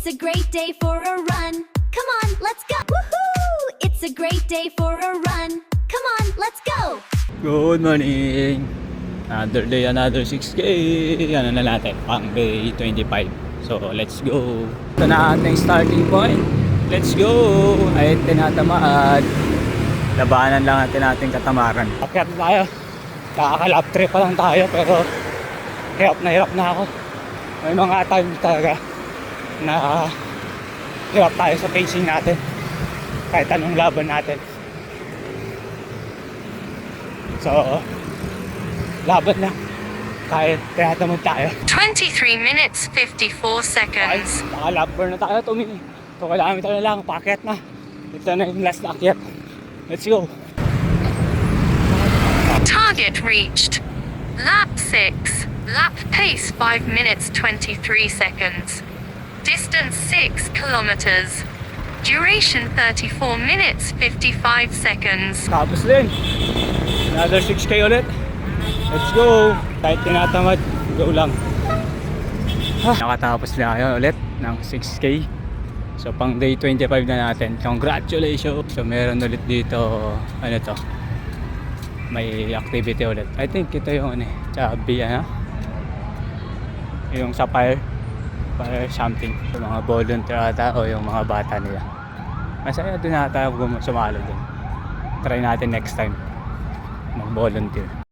It's a great day for a run. Come on, let's go. Woohoo! It's a great day for a run. Come on, let's go. Good morning. Another day, another 6K. Ano na natin? Pang day 25. So, let's go. Ito na ating starting point. Let's go. Ay, tinatamaad. Labanan lang natin ating katamaran. Akyat tayo. Nakaka-lap trip pa lang tayo. Pero, hirap na ako. May mga time talaga na hirap tayo sa pacing natin. Kahit anong laban natin. So, laban lang. Kahit tinatamad tayo. 23 minutes 54 seconds. Naka-lap burn na tayo. 2 minutes. 2 kilometer na lang. Paakyat na. Ito na yung last na akyat. Let's go. Target reached. Lap 6. Lap pace 5 minutes 23 seconds. Distance 6 kilometers. Duration 34 minutes 55 seconds. Tapos din. Another 6K ulit. Let's go. Kahit tinatamad, go lang. Nakatapos na kayo ulit ng 6K. So pang day 25 na natin. Congratulations. So meron ulit dito, ano to, may activity ulit. I think ito yung ano, Chubby, yung sa fire something. Yung mga volunteer ata o yung mga bata nila. Masaya din ata sumalo din. Try natin next time mag volunteer.